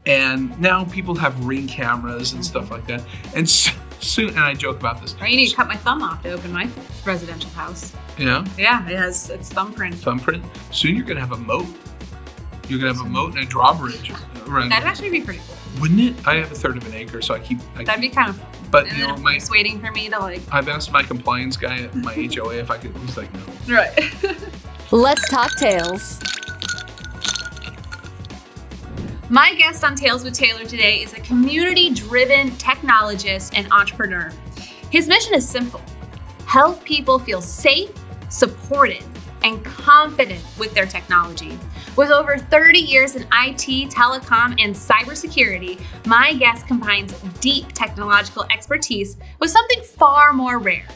And now people have Ring cameras and stuff like that. And soon, and I joke about this. I need to cut my thumb off to open my residential house. Yeah? Yeah, it's thumbprint. Thumbprint. Soon you're going to have a moat. You're going to have a moat and a drawbridge. That'd actually be pretty cool. Wouldn't it? I have a third of an acre, so That'd be kind of fun. But, and then a place waiting for me to I've asked my compliance guy at my HOA if I could. He's like, no. Right. Let's talk Tales. My guest on Tales with Taylor today is a community-driven technologist and entrepreneur. His mission is simple: help people feel safe, supported, and confident with their technology. With over 30 years in IT, telecom, and cybersecurity, my guest combines deep technological expertise with something far more rare: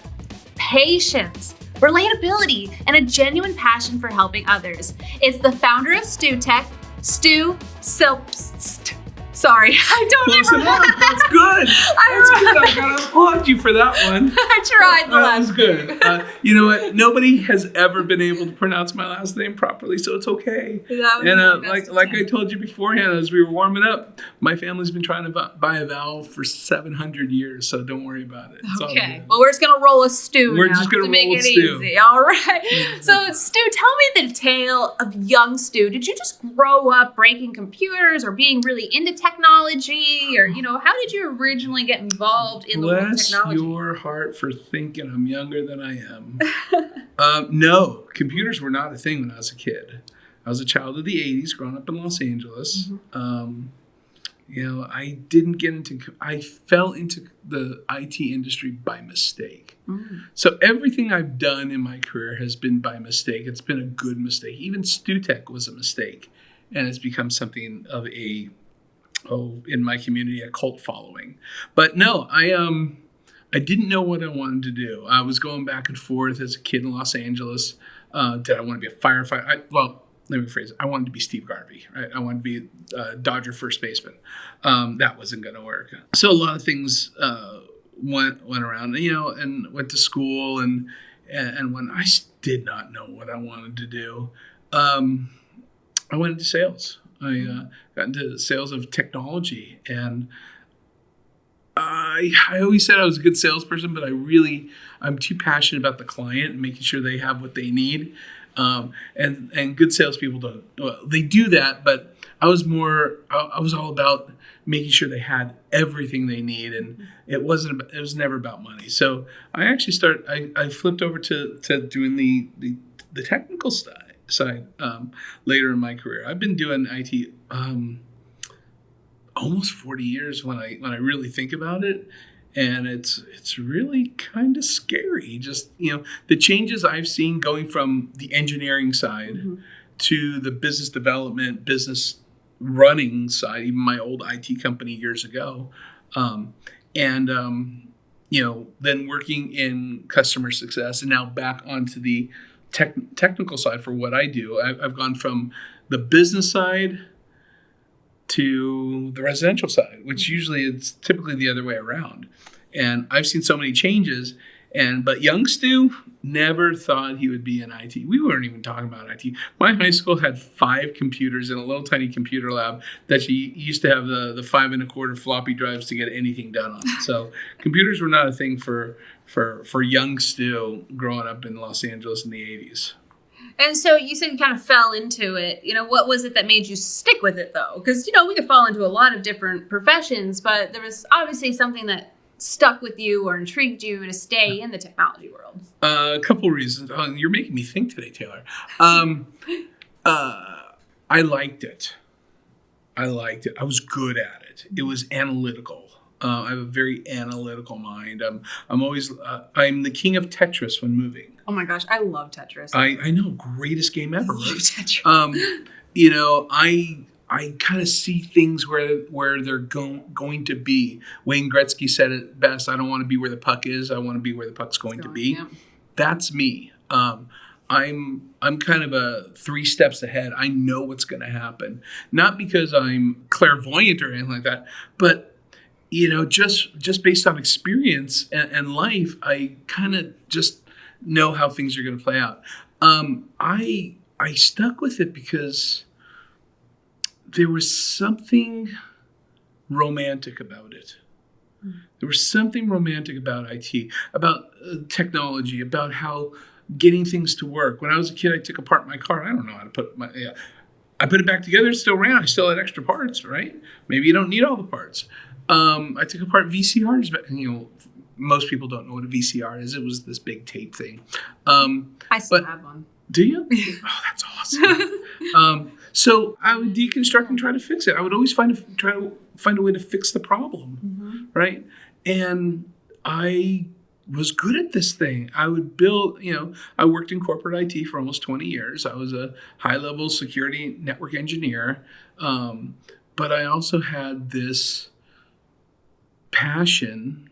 patience, relatability, and a genuine passion for helping others. It's the founder of StuTech, Stuart Selbst. Sorry, I don't Close enough. That's good. That's good. I gotta applaud you for that one. I tried the last. That was good. You know what? Nobody has ever been able to pronounce my last name properly, so it's okay. And like I told you beforehand, as we were warming up, my family's been trying to buy a vowel for 700 years, so don't worry about it. It's okay. Well, we're just gonna roll a Stu. We're just gonna to make roll it Stu. Easy. All right. So, Stu, tell me the tale of young Stu. Did you just grow up breaking computers or being really into technology, or how did you originally get involved in the world of technology? Bless your heart for thinking I'm younger than I am. No, computers were not a thing when I was a kid. I was a child of the 80s, growing up in Los Angeles. Mm-hmm. I fell into the IT industry by mistake. Mm-hmm. So everything I've done in my career has been by mistake. It's been a good mistake. Even StuTech was a mistake, and it's become something of in my community, a cult following. But no, I didn't know what I wanted to do. I was going back and forth as a kid in Los Angeles. Did I want to be a firefighter? Let me rephrase it. I wanted to be Steve Garvey, right? I wanted to be Dodger first baseman. That wasn't going to work. So a lot of things went around, and went to school, and when I did not know what I wanted to do, I went into sales. I got into sales of technology, and I always said I was a good salesperson, but I'm too passionate about the client and making sure they have what they need. And good salespeople they do that, but I was all about making sure they had everything they need, and it was never about money. So I actually I flipped over to doing the technical side later in my career. I've been doing IT almost 40 years when I really think about it, and it's really kind of scary. Just the changes I've seen going from the engineering side mm-hmm. to the business development, business running side, even my old IT company years ago, and then working in customer success, and now back onto the technical side for what I do. I've gone from the business side to the residential side, which usually it's typically the other way around. And I've seen so many changes. But young Stu never thought he would be in IT. We weren't even talking about IT. My high school had 5 computers in a little tiny computer lab that she used to have the 5 1/4 floppy drives to get anything done on. So computers were not a thing for young Stu growing up in Los Angeles in the 80s. And so you said you kind of fell into it. What was it that made you stick with it, though? Because, we could fall into a lot of different professions, but there was obviously something that stuck with you or intrigued you to stay in the technology world. A couple reasons. You're making me think today, Taylor. I liked it. I was good at it. It was analytical. I have a very analytical mind. I'm the king of Tetris when moving. Oh my gosh, I love Tetris. I know, greatest game ever. I love Tetris. I kind of see things where they're going to be. Wayne Gretzky said it best: "I don't want to be where the puck is. I want to be where the puck's going to be." Yeah. That's me. I'm kind of a 3 steps ahead. I know what's going to happen, not because I'm clairvoyant or anything like that, but just based on experience and life, I kind of just know how things are going to play out. I stuck with it because there was something romantic about it. There was something romantic about IT, about technology, about how getting things to work. When I was a kid, I took apart my car. I don't know how to put my. I put it back together. It still ran. I still had extra parts, right? Maybe you don't need all the parts. I took apart VCRs, but most people don't know what a VCR is. It was this big tape thing. I still have one. Do you? Oh, that's awesome. So I would deconstruct and try to fix it. I would always try to find a way to fix the problem, right? And I was good at this thing. I would build, I worked in corporate IT for almost 20 years. I was a high-level security network engineer. But I also had this passion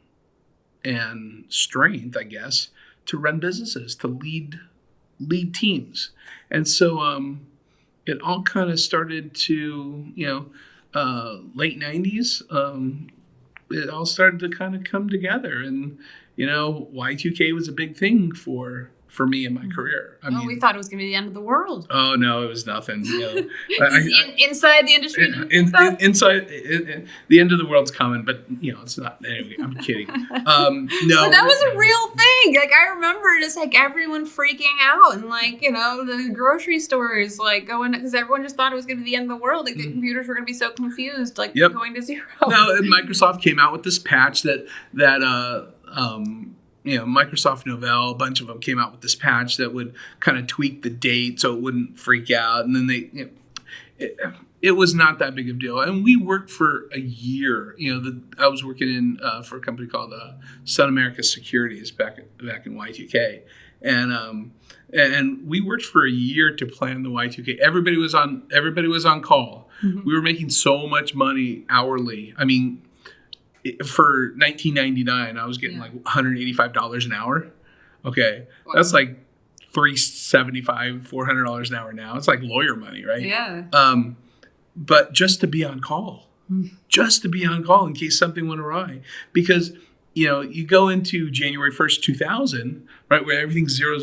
and strength, I guess, to run businesses, to lead teams. And so it all kind of started to, late 90s, it all started to kind of come together. And, Y2K was a big thing for me in my career. I mean, we thought it was going to be the end of the world. Oh, no, it was nothing. Inside the industry? Inside, the end of the world's coming, but, it's not. Anyway, I'm kidding. No. But that was a real thing. Like, I remember just, everyone freaking out and, the grocery stores, going, because everyone just thought it was going to be the end of the world. Like, the computers were going to be so confused, going to zero. No, and Microsoft came out with this patch that Microsoft Novell, a bunch of them came out with this patch that would kind of tweak the date so it wouldn't freak out. And then it was not that big of a deal. And we worked for a year. I was working for a company called Sun America Securities back in Y2K. And we worked for a year to plan the Y2K. Everybody was on call. We were making so much money hourly. I mean, for $19.99, I was getting $185 an hour. Okay, wow. That's like $375, $400 an hour now. It's like lawyer money, right? Yeah. But just to be on call, in case something went awry, because you go into January 1st, 2000, right, where everything's 000.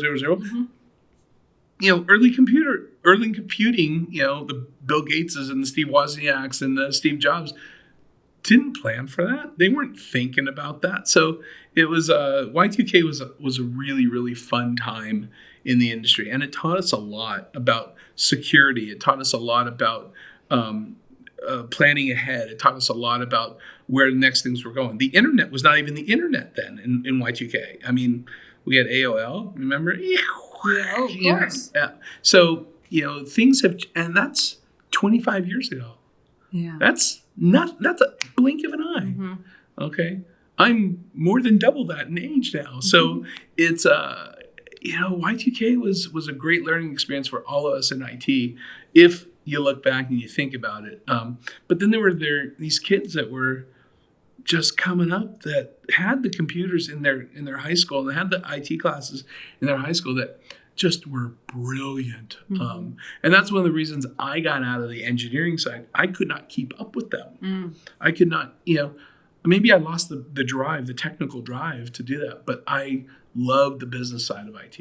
Early computing, the Bill Gateses and the Steve Wozniaks and the Steve Jobs didn't plan for that. They weren't thinking about that. So it was Y2K was a really, really fun time in the industry, and it taught us a lot about security. It taught us a lot about planning ahead. It taught us a lot about where the next things were going. The internet was not even the internet then in Y2K. I mean, we had AOL. Remember? Yeah, of course. Yeah. So things have, and that's 25 years ago. Yeah. That's a blink of an eye. Okay. I'm more than double that in age now. So it's, Y2K was a great learning experience for all of us in IT, if you look back and you think about it. But then there were these kids that were just coming up that had the computers in their high school, and they had the IT classes in their high school that just were brilliant. And that's one of the reasons I got out of the engineering side. I could not keep up with them. I could not, maybe I lost the drive, the technical drive to do that, but I love the business side of IT.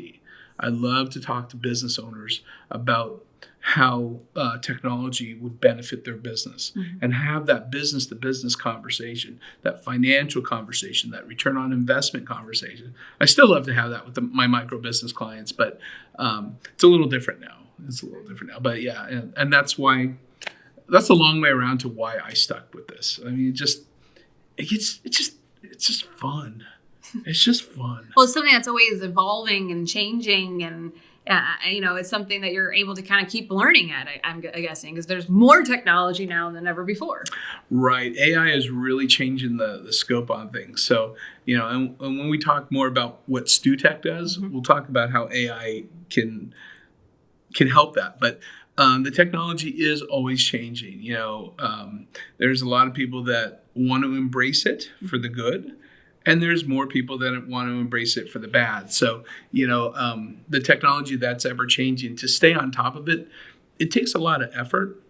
I love to talk to business owners about how technology would benefit their business and have that business-to-business conversation, that financial conversation, that return on investment conversation. I still love to have that with my micro business clients, but it's a little different now. But yeah, and that's a long way around to why I stuck with this. I mean, it's just fun. It's just fun. Well, it's something that's always evolving and changing, and it's something that you're able to kind of keep learning at, I'm guessing, because there's more technology now than ever before. Right. AI is really changing the scope on things. So, and when we talk more about what StuTech does, we'll talk about how AI can help that. But the technology is always changing. There's a lot of people that want to embrace it for the good, and there's more people that want to embrace it for the bad. So, the technology that's ever changing, to stay on top of it, it takes a lot of effort,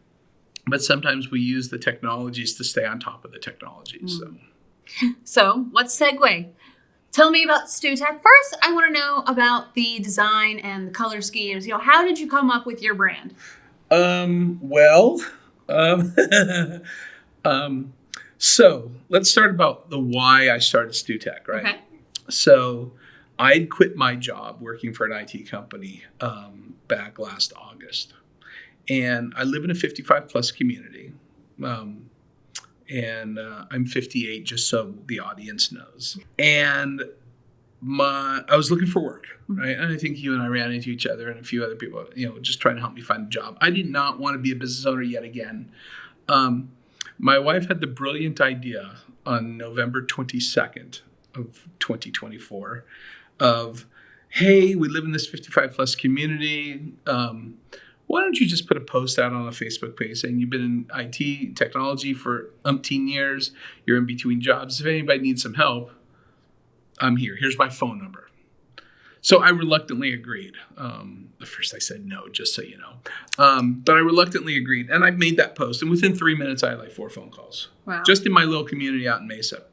but sometimes we use the technologies to stay on top of the technologies. So let's segue. Tell me about StuTech. First, I want to know about the design and the color schemes. How did you come up with your So let's start about the why I started StuTech, right? Okay. So I'd quit my job working for an IT company back last August. And I live in a 55 plus community. And I'm 58, just so the audience knows. And I was looking for work, right? And I think you and I ran into each other and a few other people, just trying to help me find a job. I did not want to be a business owner yet again. My wife had the brilliant idea on November 22nd of 2024 of, hey, we live in this 55 plus community. Why don't you just put a post out on a Facebook page saying you've been in IT technology for umpteen years, you're in between jobs. If anybody needs some help, I'm here. Here's my phone number. So I reluctantly agreed. At first I said no, just so you know. But I reluctantly agreed. And I made that post. And within 3 minutes, I had like 4 phone calls. Wow. Just in my little community out in Mesa.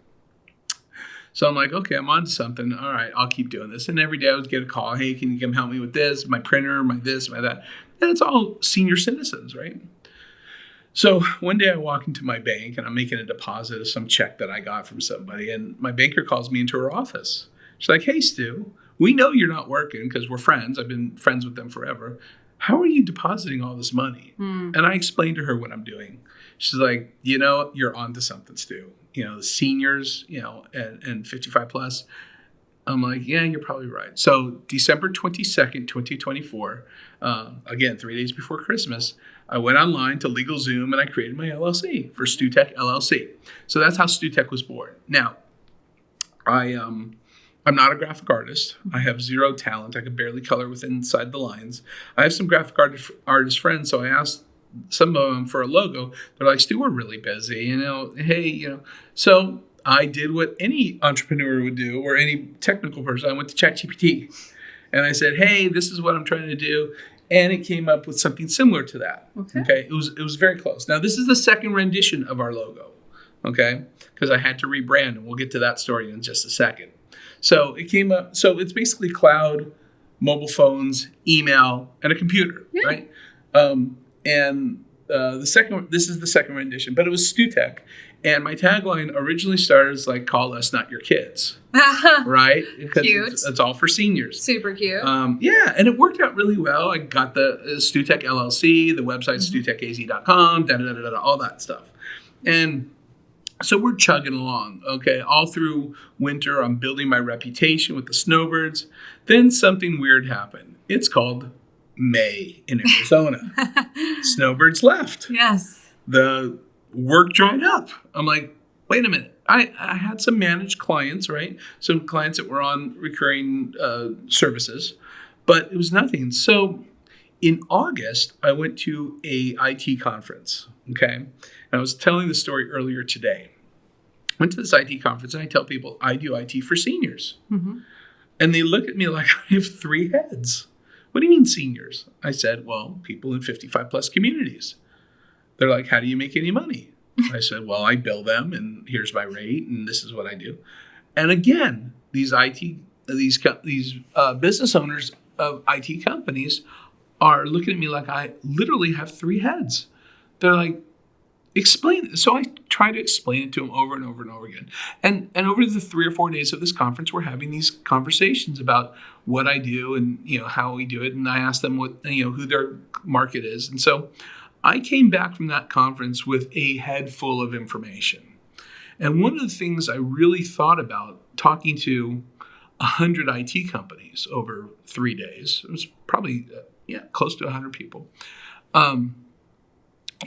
So I'm like, okay, I'm on to something. All right, I'll keep doing this. And every day I would get a call. Hey, can you come help me with this? My printer, my this, my that. And it's all senior citizens, right? So one day I walk into my bank and I'm making a deposit of some check that I got from somebody. And my banker calls me into her office. She's like, hey, Stu, we know you're not working because we're friends. I've been friends with them forever. How are you depositing all this money? And I explained to her what I'm doing. She's like, you're onto something, Stu. The seniors, and 55 plus. I'm like, yeah, you're probably right. So December 22nd, 2024, again, 3 days before Christmas, I went online to LegalZoom and I created my LLC for StuTech LLC. So that's how StuTech was born. Now, I'm not a graphic artist. I have zero talent. I can barely color inside the lines. I have some graphic artist friends, so I asked some of them for a logo. They're like, Stu, we're really busy, hey, So I did what any entrepreneur would do or any technical person. I went to ChatGPT and I said, hey, this is what I'm trying to do. And it came up with something similar to that. Okay. It was very close. Now, this is the second rendition of our logo. Okay. Because I had to rebrand, and we'll get to that story in just a second. So it came up. So it's basically cloud, mobile phones, email, and a computer, right? This is the second rendition, but it was StuTech. And my tagline originally started as like, call us, not your kids. Right? Because Cute. It's all for seniors. Super cute. Yeah, and it worked out really well. I got the StuTech LLC, the website stutechaz.com, all that stuff. And so we're chugging along, okay? All through winter, I'm building my reputation with the snowbirds. Then something weird happened. It's called May in Arizona. Snowbirds left. Yes. The work dried up. I'm like, wait a minute. I had some managed clients, right? Some clients that were on recurring services, but it was nothing. So in August, I went to a IT conference, okay? And I was telling the story earlier today. I went to this IT conference and I tell people I do IT for seniors. And they look at me like I have 3 heads. What do you mean seniors? I said, well, people in 55 plus communities. They're like, how do you make any money? I said, well, I bill them and here's my rate and this is what I do. And again, these business owners of IT companies are looking at me like I literally have 3 heads. They're like, explain it. So I try to explain it to them over and over and over again. And over the 3 or 4 days of this conference, we're having these conversations about what I do and how we do it. And I ask them what who their market is. And so I came back from that conference with a head full of information. And one of the things I really thought about talking to 100 IT companies over 3 days, it was probably close to 100 people,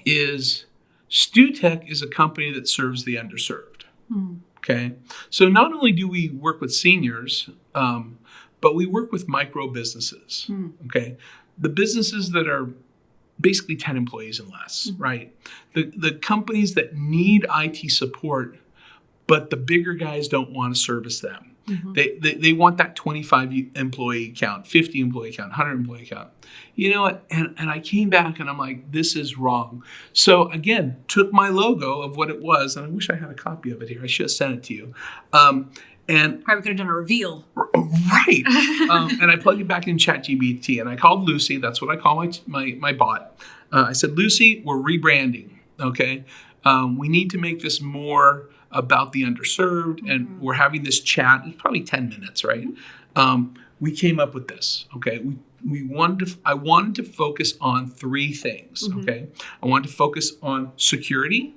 is StuTech is a company that serves the underserved. Okay, so not only do we work with seniors, but we work with micro businesses. Okay, the businesses that are basically 10 employees and less, right? The companies that need IT support, but the bigger guys don't want to service them. They want that 25 employee count, 50 employee count, 100 employee count. You know what? And I came back and I'm like, this is wrong. So again, took my logo of what it was, and I wish I had a copy of it here. I should have sent it to you. And probably could have done a reveal. Right. And I plugged it back in ChatGPT and I called Lucy. That's what I call my bot. I said, Lucy, we're rebranding. Okay. We need to make this more about the underserved, and we're having this chat. It's probably 10 minutes, right? We came up with this, okay? I wanted to focus on three things, okay? I wanted to focus on security,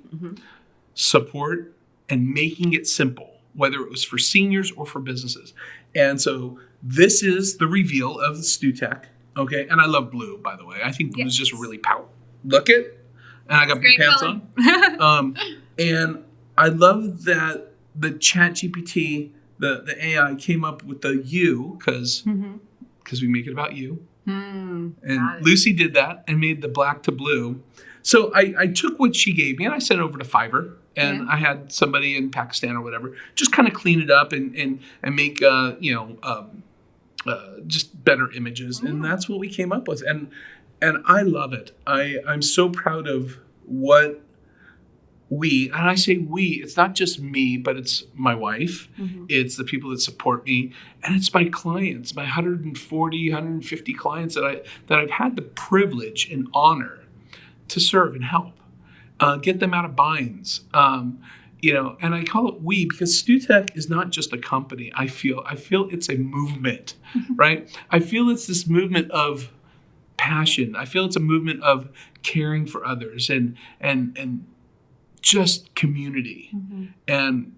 support, and making it simple, whether it was for seniors or for businesses. And so this is the reveal of the StuTech, okay? And I love blue, by the way. I think blue is just really powerful. Look it, and I got blue pants on. And I love that the ChatGPT, the AI came up with the you, because we make it about you. And Lucy did that and made the black to blue. So I took what she gave me and I sent it over to Fiverr. And I had somebody in Pakistan or whatever just kind of clean it up and make just better images. And that's what we came up with. And I love it. I'm so proud of what and I say we, it's not just me, but it's my wife. It's the people that support me, and it's my clients, my 140, 150 clients that I've had the privilege and honor to serve and help, get them out of binds. And I call it we because StuTech is not just a company. I feel it's a movement, right? I feel it's this movement of passion. I feel it's a movement of caring for others and just community. And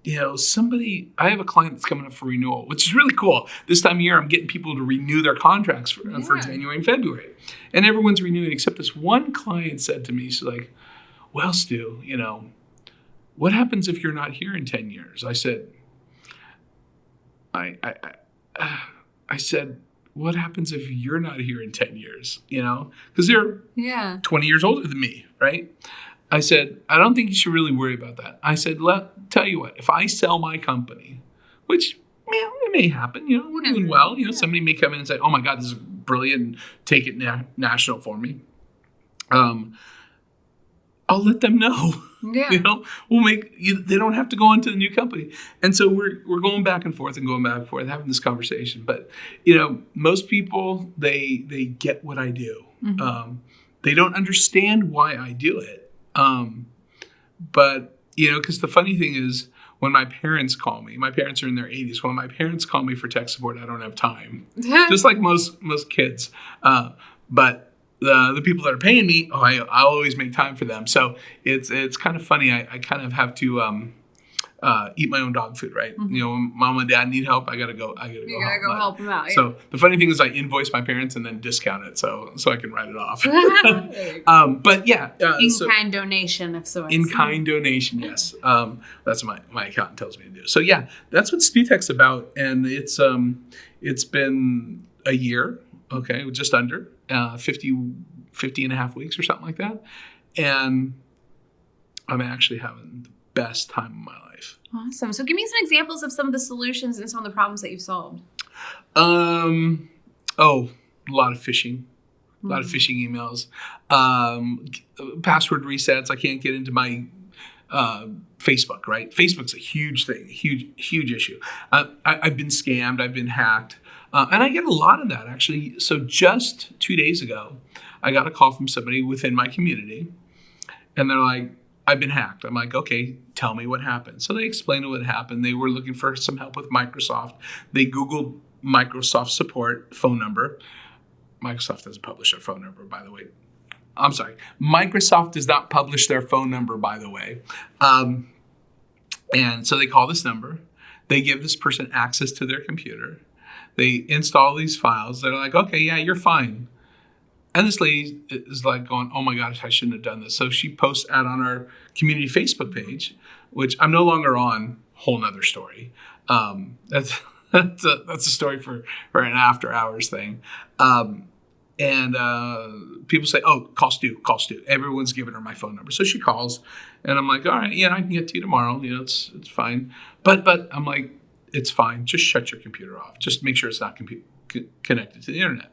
I have a client that's coming up for renewal, which is really cool. This time of year, I'm getting people to renew their contracts for January and February. And everyone's renewing except this one client said to me, she's like, well, Stu, what happens if you're not here in 10 years? I said, I said, what happens if you're not here in 10 years? Because they're 20 years older than me, right? I said, I don't think you should really worry about that. I said, tell you what, if I sell my company, which it may happen, we're doing well. Somebody may come in and say, oh my God, this is brilliant, and take it national for me. I'll let them know. We'll make they don't have to go on to the new company. And so we're going back and forth having this conversation. But most people they get what I do. They don't understand why I do it. But because the funny thing is, when my parents call me, my parents are in their 80s. When my parents call me for tech support, I don't have time, just like most kids. But the people that are paying me, I always make time for them. So it's kind of funny. I kind of have to eat my own dog food, right? When mom and dad need help, I gotta go. You gotta go help them out. Yeah. So the funny thing is, I invoice my parents and then discount it, so I can write it off. But yeah, in-kind donation of sorts. In-kind donation, yes. That's what my accountant tells me to do. So yeah, that's what StuTech's about, and it's been a year, okay, just under 50 and a half weeks or something like that, and I'm actually having the best time of my life. Awesome. So give me some examples of some of the solutions and some of the problems that you've solved. A lot of phishing. A lot of phishing emails. Password resets. I can't get into my Facebook, right? Facebook's a huge thing, huge issue. I've been scammed. I've been hacked. And I get a lot of that, actually. So just 2 days ago, I got a call from somebody within my community. And they're like, I've been hacked. I'm like, okay, tell me what happened. So they explained what happened. They were looking for some help with Microsoft. They Googled Microsoft support phone number. Microsoft doesn't publish their phone number, by the way. I'm sorry. Microsoft does not publish their phone number, by the way. And so they call this number. They give this person access to their computer. They install these files. They're like, okay, yeah, you're fine. And this lady is like going, oh my gosh, I shouldn't have done this. So she posts out on our community Facebook page, which I'm no longer on, whole nother story. That's a story for an after hours thing. And people say, oh, call Stu. Everyone's giving her my phone number. So she calls and I'm like, all right, yeah, I can get to you tomorrow. It's fine. But I'm like, it's fine. Just shut your computer off. Just make sure it's not connected to the internet.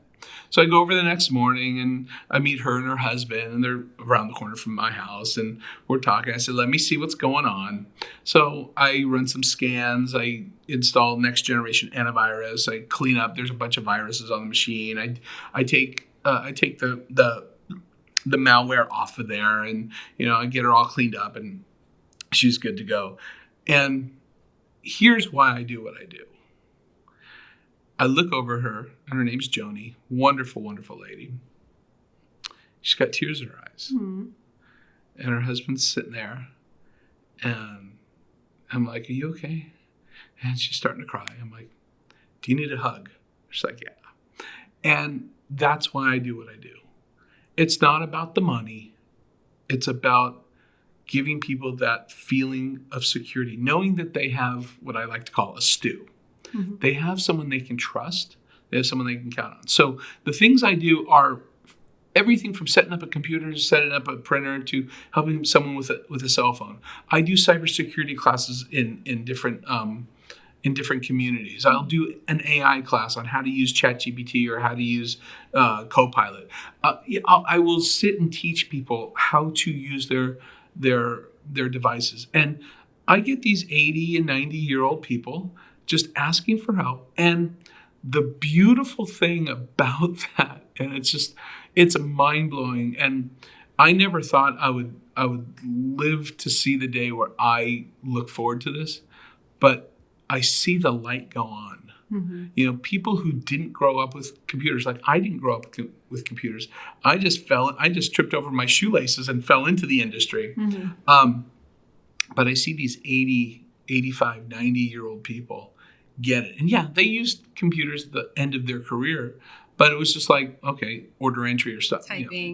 So I go over the next morning and I meet her and her husband, and they're around the corner from my house, and we're talking. I said, let me see what's going on. So I run some scans. I install next generation antivirus. I clean up. There's a bunch of viruses on the machine. I take the the malware off of there, and I get her all cleaned up, and she's good to go. And here's why I do what I do. I look over her, and her name's Joni. Wonderful, wonderful lady. She's got tears in her eyes. Mm-hmm. And her husband's sitting there. And I'm like, are you okay? And she's starting to cry. I'm like, do you need a hug? She's like, yeah. And that's why I do what I do. It's not about the money. It's about giving people that feeling of security, knowing that they have what I like to call a STU. Mm-hmm. They have someone they can trust. They have someone they can count on. So the things I do are everything from setting up a computer to setting up a printer to helping someone with a cell phone. I do cybersecurity classes in different communities. I'll do an AI class on how to use ChatGPT or how to use Copilot. I will sit and teach people how to use their devices. And I get these 80 and 90-year-old people just asking for help. And the beautiful thing about that, and it's mind-blowing. And I never thought I would live to see the day where I look forward to this, but I see the light go on. Mm-hmm. People who didn't grow up with computers, like I didn't grow up with computers. I just tripped over my shoelaces and fell into the industry. Mm-hmm. But I see these 80, 85, 90-year-old people get it. And yeah, they used computers at the end of their career, but it was just like, okay, order entry or stuff. Typing.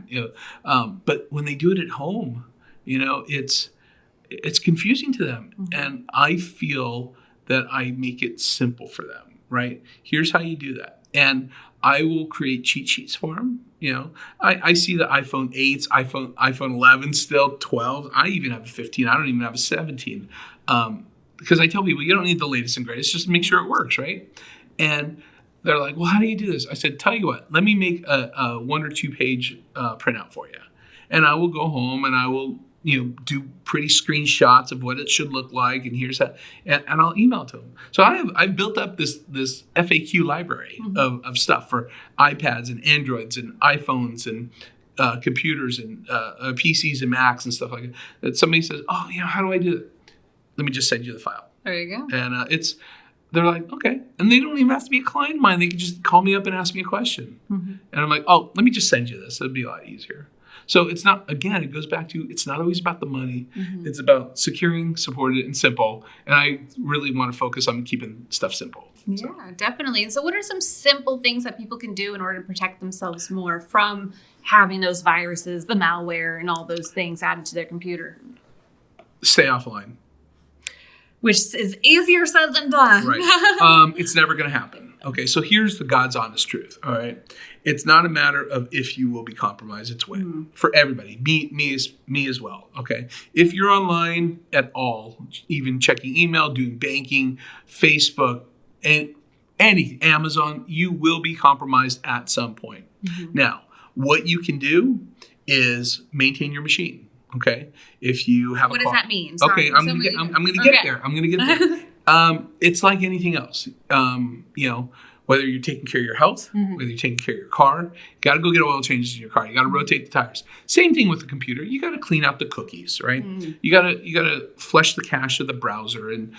Yeah. But when they do it at home, it's confusing to them. Mm-hmm. And I feel that I make it simple for them, right? Here's how you do that. And I will create cheat sheets for them. I see the iPhone 8s, iPhone 11 still, 12. I even have a 15. I don't even have a 17. Because I tell people, you don't need the latest and greatest, just make sure it works, right? And they're like, well, how do you do this? I said, tell you what, let me make a 1 or 2 page printout for you. And I will go home and I will do pretty screenshots of what it should look like, and here's how, and I'll email it to them. So I've built up this FAQ library mm-hmm. of stuff for iPads and Androids and iPhones and computers and PCs and Macs and stuff like that. That somebody says, oh, how do I do it? Let me just send you the file. There you go. And they're like, okay. And they don't even have to be a client of mine. They can just call me up and ask me a question. Mm-hmm. And I'm like, oh, let me just send you this. It'll be a lot easier. So it's not, again, it goes back to, it's not always about the money. Mm-hmm. It's about securing, supported, and simple. And I really want to focus on keeping stuff simple. Yeah, definitely. And so what are some simple things that people can do in order to protect themselves more from having those viruses, the malware, and all those things added to their computer? Stay offline. Which is easier said than done. Right. It's never going to happen. Okay, so here's the God's honest truth, all right? It's not a matter of if you will be compromised, it's when. For everybody, me as well, okay? If you're online at all, even checking email, doing banking, Facebook, and anything, Amazon, you will be compromised at some point. Mm-hmm. Now, what you can do is maintain your machine. Okay, if you have what a does that mean? Sorry. Okay, I'm gonna get there. I'm gonna get there. It's like anything else. Whether you're taking care of your health, mm-hmm. whether you're taking care of your car, you got to go get oil changes in your car. You got to rotate the tires. Same thing with the computer. You got to clean out the cookies, right? Mm-hmm. You got to flush the cache of the browser, and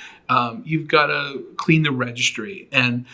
you've got to clean the registry. And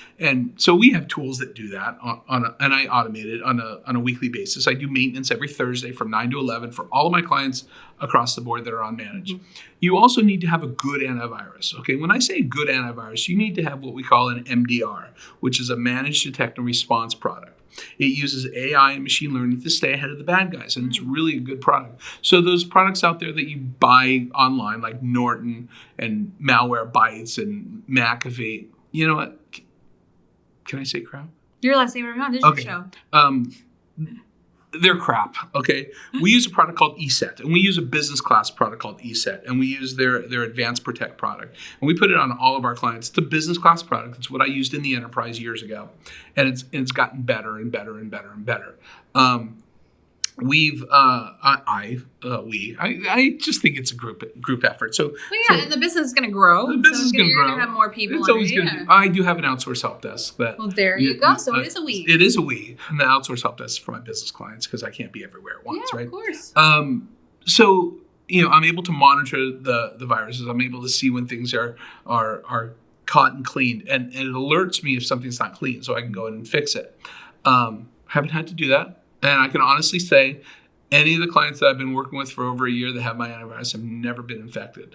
so we have tools that do that and I automate it on a weekly basis. I do maintenance every Thursday from 9 to 11 for all of my clients across the board that are on managed. Mm-hmm. You also need to have a good antivirus. Okay, when I say good antivirus, you need to have what we call an MDR, which is a managed detect and response product. It uses AI and machine learning to stay ahead of the bad guys, and it's really a good product. So those products out there that you buy online, like Norton and Malwarebytes and McAfee, you know what? Can I say crap? You're allowed to say whatever you want. This is your show. They're crap, okay? We use a product called ESET, and we use a business class product called ESET, and we use their Advanced Protect product. And we put it on all of our clients. It's a business class product. It's what I used in the enterprise years ago. And it's gotten better and better and better and better. we've I just think it's a group effort. So and the business is going to grow. The business is going to grow. You're going to have more people. It's always going to. I do have an outsourced help desk. Well, there you go. So it is a we. It is a we, and the outsourced help desk for my business clients because I can't be everywhere at once, right? Of course. So I'm able to monitor the viruses. I'm able to see when things are caught and cleaned, and it alerts me if something's not clean, so I can go in and fix it. Haven't had to do that. And I can honestly say any of the clients that I've been working with for over a year that have my antivirus have never been infected.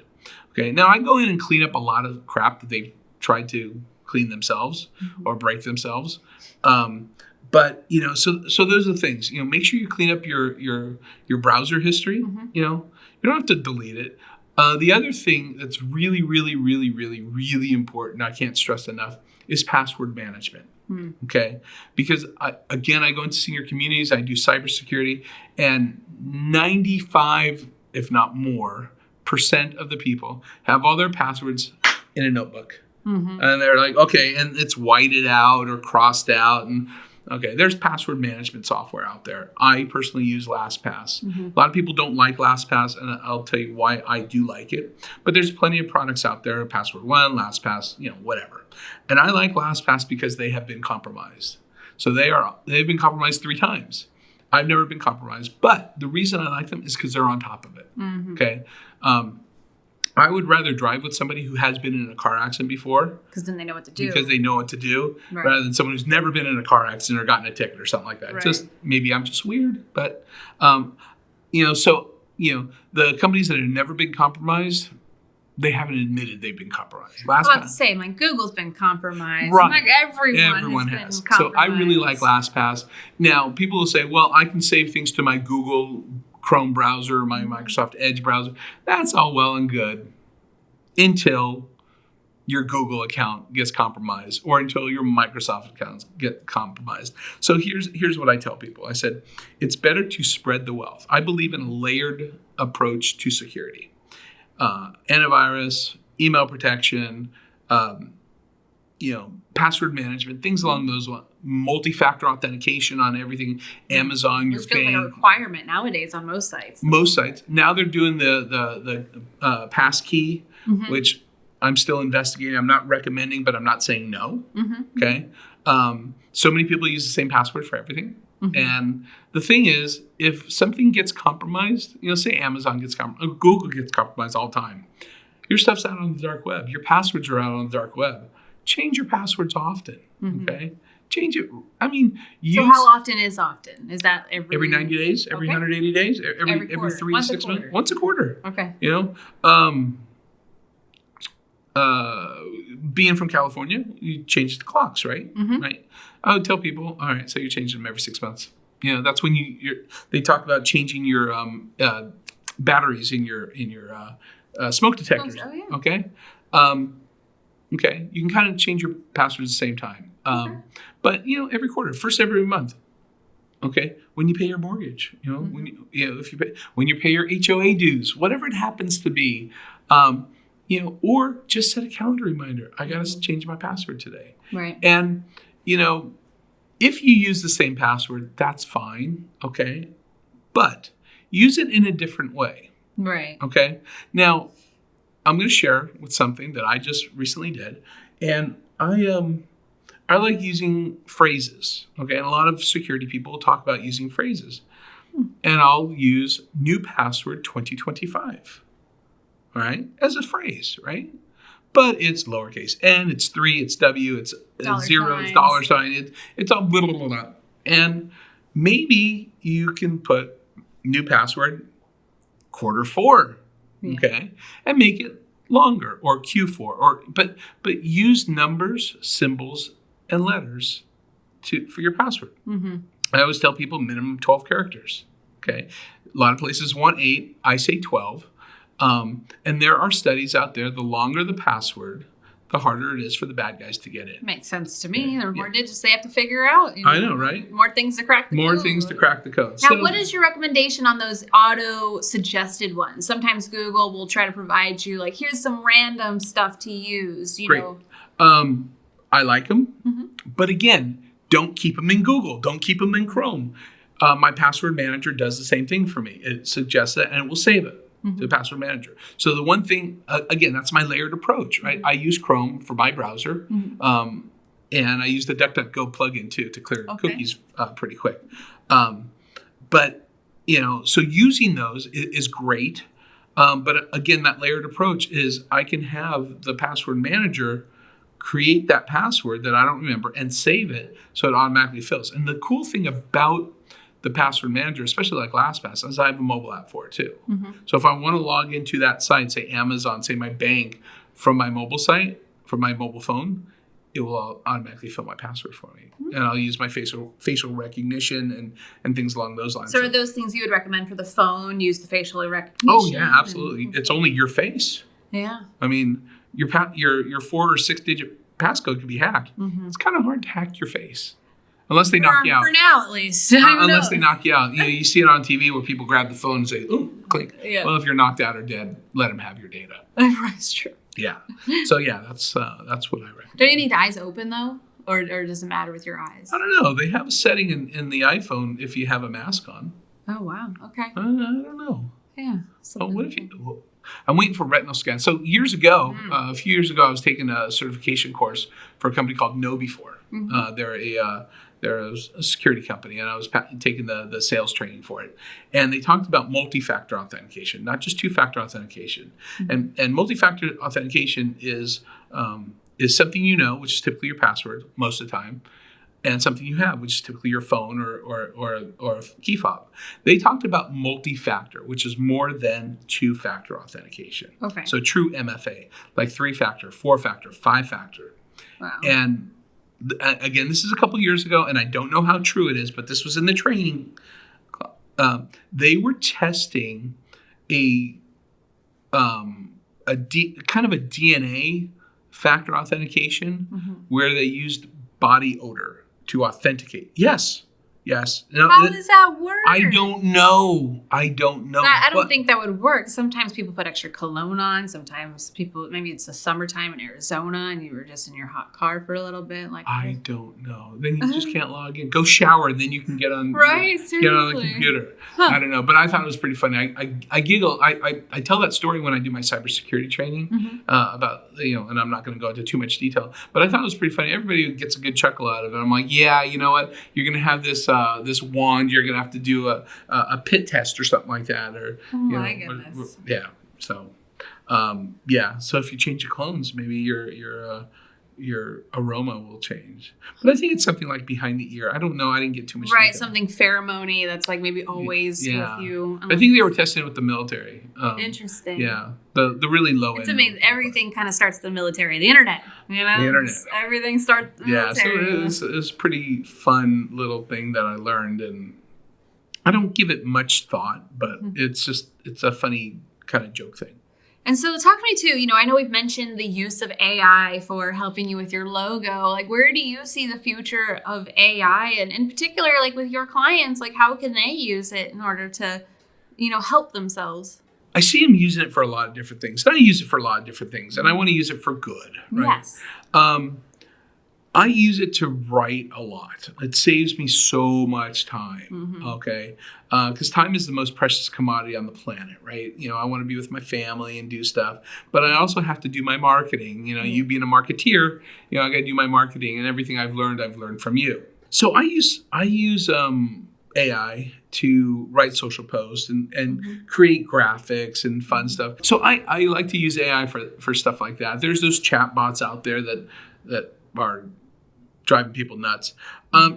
Okay. Now I go in and clean up a lot of crap that they've tried to clean themselves or break themselves. But so those are the things. Make sure you clean up your browser history. You don't have to delete it. The other thing that's really, really, really, really, really important, I can't stress enough, is password management. Okay, because I go into senior communities, I do cybersecurity, and 95, if not more, % of the people have all their passwords in a notebook, and they're like, okay, and it's whited out or crossed out, and okay, there's password management software out there. I personally use LastPass. A lot of people don't like LastPass, and I'll tell you why I do like it. But there's plenty of products out there, Password One, LastPass, whatever. And I like LastPass because they have been compromised. So they've been compromised 3 times. I've never been compromised, but the reason I like them is because they're on top of it. Okay. I would rather drive with somebody who has been in a car accident before. Because then they know what to do. Because they know what to do, rather than someone who's never been in a car accident or gotten a ticket or something like that. Right. Just maybe I'm just weird, but the companies that have never been compromised, they haven't admitted they've been compromised. I was about to say, Google's been compromised. Right. Everyone has been compromised. So I really like LastPass. Now, people will say, well, I can save things to my Google Chrome browser, my Microsoft Edge browser. That's all well and good until your Google account gets compromised or until your Microsoft accounts get compromised. So here's what I tell people. I said, it's better to spread the wealth. I believe in a layered approach to security. Antivirus, email protection, password management, things along those lines. Multi-factor authentication on everything. Amazon, you're paying. It's like a requirement nowadays on most sites. Most sites. Now they're doing the passkey, which I'm still investigating. I'm not recommending, but I'm not saying no. Okay. So many people use the same password for everything. And the thing is, if something gets compromised, say Amazon gets compromised, Google gets compromised all the time. Your stuff's out on the dark web. Your passwords are out on the dark web. Change your passwords often. Okay. Change it. So how often is often? Is that every 90 days? Every 180 days? Every 3 to 6 months? Once a quarter. Okay. Being from California, you change the clocks, right? Right. I would tell people, all right, so you're changing them every 6 months. That's when they talk about changing your batteries in your smoke detectors. Oh, yeah. Okay. Okay. You can kind of change your passwords at the same time. But every quarter, first every month. Okay. When you pay your mortgage, when you pay your HOA dues, whatever it happens to be, or just set a calendar reminder. I got to change my password today. Right. And, if you use the same password, that's fine. Okay. But use it in a different way. Right. Okay. Now, I'm going to share with something that I just recently did. And I like using phrases. Okay. And a lot of security people talk about using phrases. And I'll use new password 2025. All right, as a phrase, right? But it's lowercase n, it's 3, it's w, it's $0, it's $sign, it's all blah, blah, blah, blah. And maybe you can put new password Q4, okay, and make it longer, or Q4, but use numbers, symbols, and letters for your password. I always tell people minimum 12 characters. Okay, a lot of places want 8. I say 12. And there are studies out there, the longer the password, the harder it is for the bad guys to get in. Makes sense to me. There are more digits they have to figure out. I know, right? More things to crack the code. More things to crack the code. Now, what is your recommendation on those auto-suggested ones? Sometimes Google will try to provide you, here's some random stuff to use. Great. I like them. But again, don't keep them in Google. Don't keep them in Chrome. My password manager does the same thing for me. It suggests it and it will save it to the password manager. So the one thing, again, that's my layered approach, right? I use Chrome for my browser. And I use the DuckDuckGo plugin too to clear cookies pretty quick. But, so using those is great. But again, that layered approach is I can have the password manager create that password that I don't remember and save it so it automatically fills. And the cool thing about the password manager, especially like LastPass, is I have a mobile app for it too. So if I want to log into that site, say Amazon, say my bank, from my mobile site, from my mobile phone, it will automatically fill my password for me. And I'll use my facial recognition and things along those lines. So are those things you would recommend for the phone? Use the facial recognition? Oh yeah, absolutely. It's only your face. Yeah. I mean, your 4 or 6 digit passcode can be hacked. It's kind of hard to hack your face. Unless they knock you out. For now, at least. Unless they knock you out. You see it on TV where people grab the phone and say, "Ooh, click." Yeah. Well, if you're knocked out or dead, let them have your data. That's true. Yeah. So yeah, that's what I recommend. Do you need eyes open though, or does it matter with your eyes? I don't know. They have a setting in the iPhone if you have a mask on. Oh wow. Okay. I don't know. Yeah. Oh, what if you? I'm waiting for retinal scan. So years ago, a few years ago, I was taking a certification course for a company called KnowBe4. They're a security company, and I was taking the sales training for it. And they talked about multi-factor authentication, not just two-factor authentication. And multi-factor authentication is something which is typically your password most of the time, and something you have, which is typically your phone or a key fob. They talked about multi-factor, which is more than two-factor authentication. Okay. So true MFA, like 3-factor, 4-factor, 5-factor. Wow. And again, this is a couple years ago, and I don't know how true it is, but this was in the training. They were testing a kind of a DNA factor authentication where they used body odor to authenticate. Yes. Now, how does that work? I don't know. I don't think that would work. Sometimes people put extra cologne on. Sometimes people, maybe it's the summertime in Arizona and you were just in your hot car for a little bit. I don't know. Then you just can't log in. Go shower, and then you can get on. Right? Seriously. Get on the computer. I don't know, but I thought it was pretty funny. I giggle. I tell that story when I do my cybersecurity training about and I'm not going to go into too much detail, but I thought it was pretty funny. Everybody gets a good chuckle out of it. I'm like, yeah, you know what? You're going to have this wand. You're going to have to do a pit test or something like that, or my goodness. Yeah. So So if you change your clones, maybe your aroma will change. But I think it's something like behind the ear. I don't know. I didn't get too much. Right, detail. something pheromone that's like maybe always with you. I think they were testing it with the military. Interesting. Yeah, the really low end. It's amazing. Everything kind of starts with the military. The internet. The internet. Everything starts with the military. So it was a pretty fun little thing that I learned, and I don't give it much thought, but it's a funny kind of joke thing. And so talk to me too, I know we've mentioned the use of AI for helping you with your logo. Like, where do you see the future of AI? And in particular, like with your clients, like how can they use it in order to, help themselves? I see them using it for a lot of different things. And I use it for a lot of different things. And I want to use it for good, right? Yes. I use it to write a lot. It saves me so much time, okay? Because time is the most precious commodity on the planet, right? I want to be with my family and do stuff, but I also have to do my marketing. You being a marketeer, I got to do my marketing, and everything I've learned from you. So I use AI to write social posts and create graphics and fun stuff. So I like to use AI for stuff like that. There's those chat bots out there that are driving people nuts.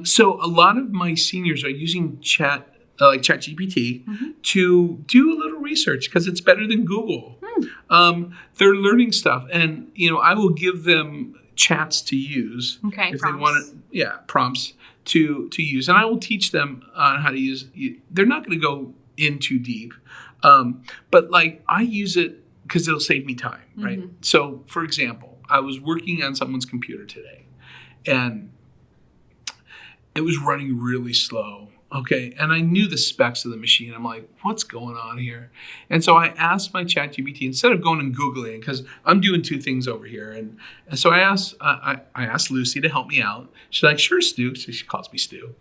So a lot of my seniors are using ChatGPT to do a little research because it's better than Google. They're learning stuff, and I will give them chats to use if they want it. Prompts to use, and I will teach them on how to use. They're not going to go in too deep, but I use it because it'll save me time, right? So, for example, I was working on someone's computer today. And it was running really slow, okay? And I knew the specs of the machine. I'm like, what's going on here? And so I asked my ChatGPT, instead of going and Googling, because I'm doing two things over here. And so I asked Lucy to help me out. She's like, sure, Stu. So she calls me Stu.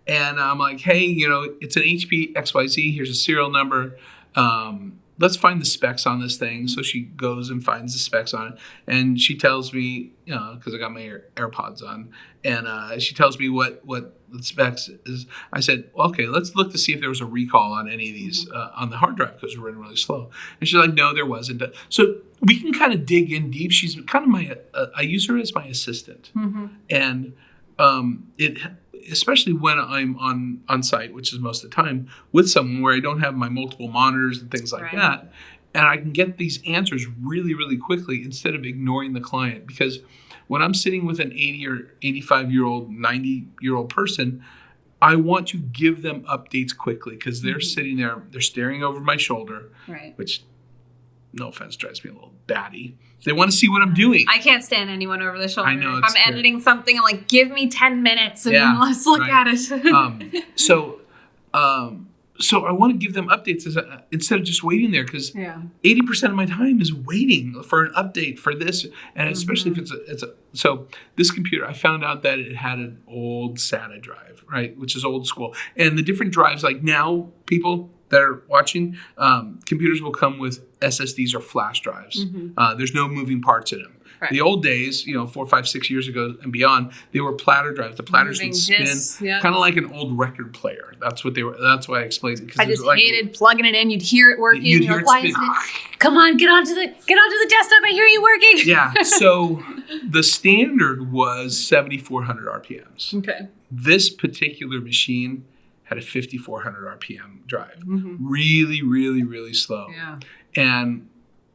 And I'm like, hey, it's an HP XYZ. Here's a serial number. Let's find the specs on this thing. So she goes and finds the specs on it. And she tells me, because I got my AirPods on, and she tells me what the specs is. I said, okay, let's look to see if there was a recall on any of these on the hard drive because we're running really slow. And she's like, no, there wasn't. So we can kind of dig in deep. She's kind of I use her as my assistant. And especially when I'm on site, which is most of the time, with someone where I don't have my multiple monitors and things like that, and I can get these answers really, really quickly instead of ignoring the client. Because when I'm sitting with an 80 or 85-year-old, 90-year-old person, I want to give them updates quickly because they're sitting there, they're staring over my shoulder, which, no offense, drives me a little batty. They want to see what I'm doing. I can't stand anyone over the shoulder. I know. If I'm editing something, I'm like, give me 10 minutes and then let's look at it. So I want to give them updates instead of just waiting there because 80% of my time is waiting for an update for this. And especially if it's a so this computer, I found out that it had an old SATA drive, right, which is old school. And the different drives, like now people that are watching, computers will come with SSDs or flash drives. There's no moving parts in them. The old days, 4, 5, 6 years ago and beyond, they were platter drives. The platters would spin kind of like an old record player. That's what they were. That's why I explained it. I just hated plugging it in. You'd hear it working. You'd hear it spin. Come on, get onto the desktop. I hear you working. Yeah. So the standard was 7,400 RPMs. Okay. This particular machine had a 5,400 RPM drive. Really, really, really slow. Yeah. And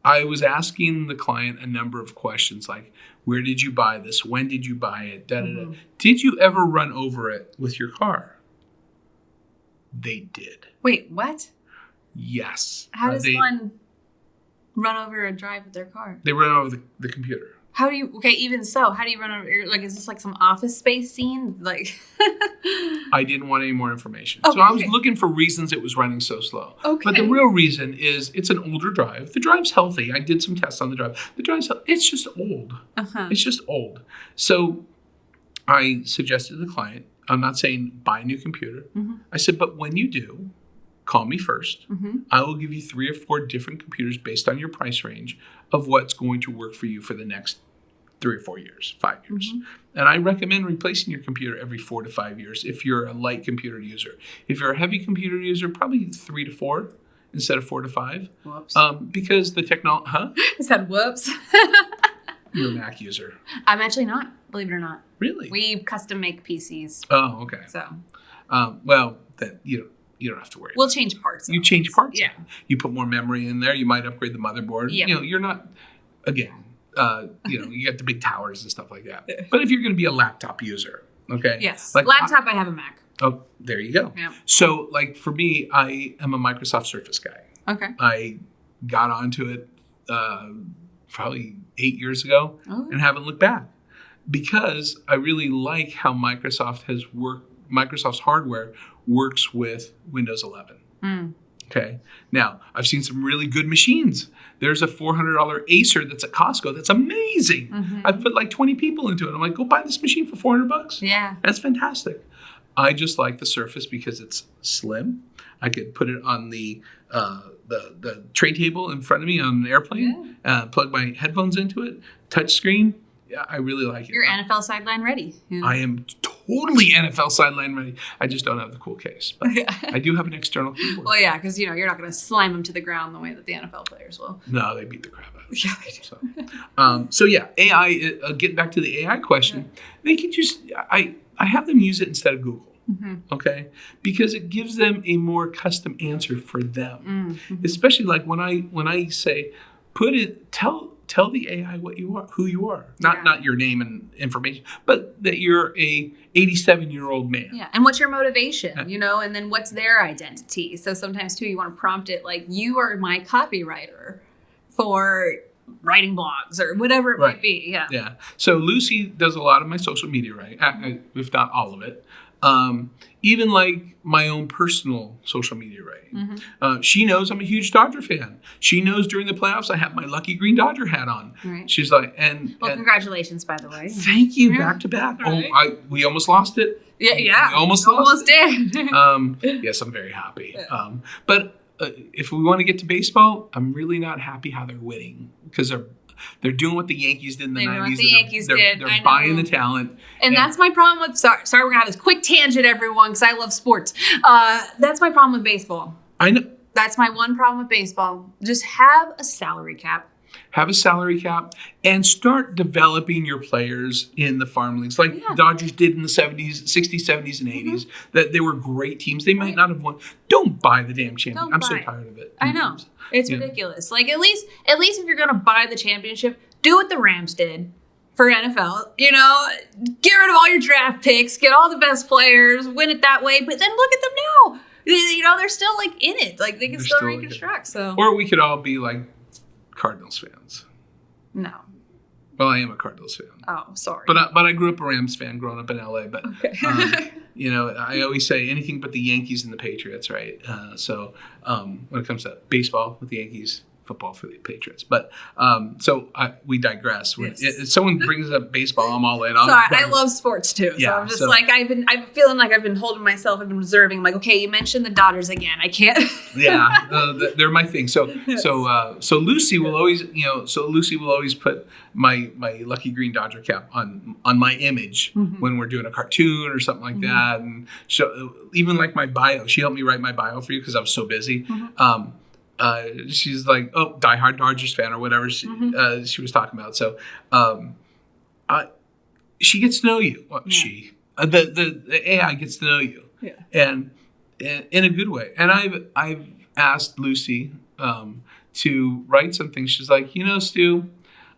I was asking the client a number of questions like, where did you buy this? When did you buy it? Did you ever run over it with your car? They did. Wait, what? Yes. How does one run over a drive with their car? They run over the computer. How do you, even so, how do you run over, is this like some Office Space scene? Like, I didn't want any more information. Okay. So I was looking for reasons it was running so slow. Okay. But the real reason is it's an older drive. The drive's healthy. I did some tests on the drive. The drive's healthy. It's just old. It's just old. So I suggested to the client, I'm not saying buy a new computer. I said, but when you do, call me first. I will give you 3 or 4 different computers based on your price range of what's going to work for you for the next 3 or 4 years, 5 years. And I recommend replacing your computer every 4 to 5 years if you're a light computer user. If you're a heavy computer user, probably 3 to 4 instead of 4 to 5. Whoops. Because the technology, Is that whoops? You're a Mac user. I'm actually not, believe it or not. Really? We custom make PCs. Oh, okay. So. Well, then you don't have to worry. We'll change parts. You change parts. Yeah. You put more memory in there. You might upgrade the motherboard. Yeah. You're not, again, you got the big towers and stuff like that. But if you're going to be a laptop user, okay? Yes. Like laptop, I have a Mac. Oh, there you go. Yeah. So, like for me, I am a Microsoft Surface guy. Okay. I got onto it probably 8 years ago and haven't looked back because I really like how Microsoft's hardware works with Windows 11. Okay. Now, I've seen some really good machines. There's a $400 Acer that's at Costco. That's amazing. I've put like 20 people into it. I'm like, go buy this machine for $400. Yeah. That's fantastic. I just like the Surface because it's slim. I could put it on the tray table in front of me on an airplane, plug my headphones into it, touch screen. Yeah, I really like it. You're NFL sideline ready. Yeah. I am totally NFL sideline ready. I just don't have the cool case. But I do have an external keyboard. Well, yeah, because you're not going to slam them to the ground the way that the NFL players will. No, they beat the crap out of them. Yeah, they do. So yeah, AI, getting back to the AI question, they can just, I have them use it instead of Google. Okay, because it gives them a more custom answer for them. Especially like when I say, tell the AI what you are, who you are, not your name and information, but that you're a 87-year-old man. Yeah, and what's your motivation, and then what's their identity. So sometimes too, you want to prompt it like, you are my copywriter for writing blogs or whatever it might be. Yeah. So Lucy does a lot of my social media, right? If not all of it. Even like my own personal social media writing. She knows I'm a huge Dodger fan. She knows during the playoffs I have my lucky green Dodger hat on. Right. She's like, well, congratulations, by the way. Thank you, back to back. Right. We almost lost it. Yeah. We almost did. Yes, I'm very happy. But if we want to get to baseball, I'm really not happy how they're winning because they're doing what the Yankees did in the 90s. They're buying the talent. And that's my problem with, sorry, we're going to have this quick tangent, everyone, because I love sports. That's my problem with baseball. I know. That's my one problem with baseball. Just have a salary cap. Have a salary cap and start developing your players in the farm leagues like the Dodgers did in the 60s, 70s, and 80s. That they were great teams. They might not have won. Don't buy the damn champion. I'm so tired of it. I know. It's ridiculous. Like at least if you're going to buy the championship, do what the Rams did for NFL. You know, get rid of all your draft picks, get all the best players, win it that way. But then look at them now. You know, they're still like in it. Like they can still reconstruct. So, or we could all be like Cardinals fans. No. Well, I am a Cardinals fan. Oh, sorry. But I grew up a Rams fan growing up in LA. But you know, I always say anything but the Yankees and the Patriots, right? So when it comes to baseball with the Yankees, football for the Patriots. But we digress. Yes. If someone brings up baseball, I'm all in. Sorry, I love sports too. So I'm just like I'm feeling like I've been holding myself. I've been reserving. I'm like, okay, you mentioned the Dodgers again. I can't. They're my thing. So Lucy will always, put my lucky green Dodger cap on my image when we're doing a cartoon or something like that, and even like my bio. She helped me write my bio for you because I was so busy. She's like, oh, diehard Dodgers fan or whatever she was talking about. So, she gets to know you. Well, the AI gets to know you, and in a good way. And I've asked Lucy to write some things. She's like, Stu,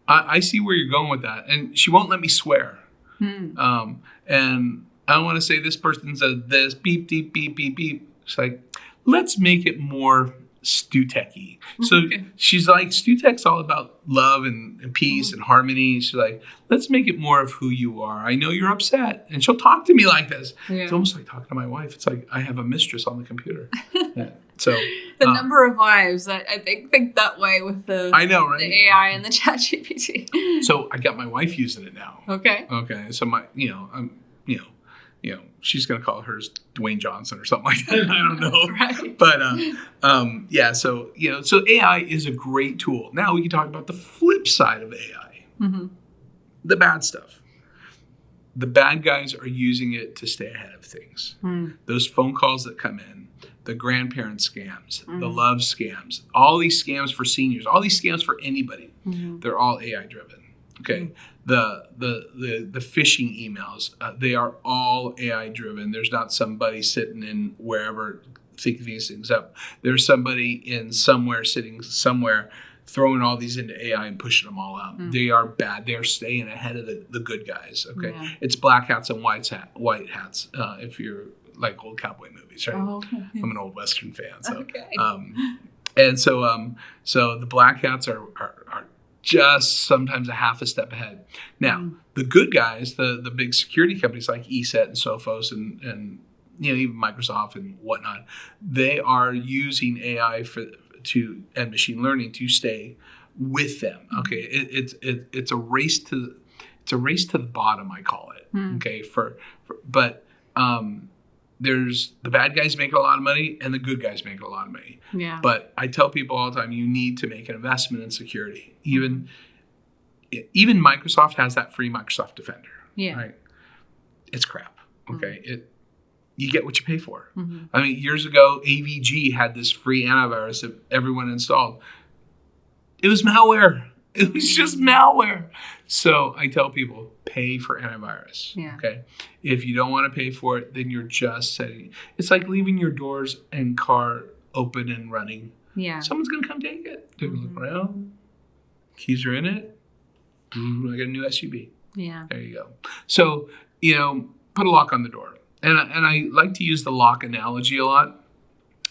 I see where you're going with that, and she won't let me swear. And I want to say this person said this, beep, beep, beep, beep, beep. It's like, let's make it more StuTech-y. So she's like, StuTech's all about love and peace and harmony. She's like, let's make it more of who you are. I know you're upset. And she'll talk to me like this. Yeah. It's almost like talking to my wife. It's like I have a mistress on the computer. So the number of wives that I think that way with the the AI and the ChatGPT. So I got my wife using it now. Okay. So my she's going to call hers Dwayne Johnson or something like that. I don't know. Right. But, so AI is a great tool. Now we can talk about the flip side of AI, the bad stuff. The bad guys are using it to stay ahead of things. Those phone calls that come in, the grandparent scams, the love scams, all these scams for seniors, all these scams for anybody, they're all AI driven. Okay. The phishing emails, they are all AI driven. There's not somebody sitting in wherever thinking these things up. There's somebody in sitting somewhere throwing all these into AI and pushing them all out. They are bad. They're staying ahead of the good guys. Okay. Yeah. It's black hats and white hats. If you're like old cowboy movies, right? Oh, okay. I'm an old Western fan. So, so the black hats are just sometimes a half a step ahead. Now, the good guys, the big security companies like ESET and Sophos and even Microsoft and whatnot, they are using AI and machine learning to stay with them. Okay, it's a race to the bottom, I call it. Okay, but there's the bad guys making a lot of money and the good guys making a lot of money. Yeah. But I tell people all the time, you need to make an investment in security. Even Microsoft has that free Microsoft Defender. Yeah. Right. It's crap. Okay. You get what you pay for. I mean, years ago, AVG had this free antivirus that everyone installed. It was malware. It was just malware. So I tell people, pay for antivirus. Yeah. Okay. If you don't want to pay for it, then you're just setting. It's like leaving your doors and car open and running. Yeah. Someone's going to come take it. They're going to look around. Keys are in it. I got a new SUV. Yeah. There you go. So, put a lock on the door. And I like to use the lock analogy a lot.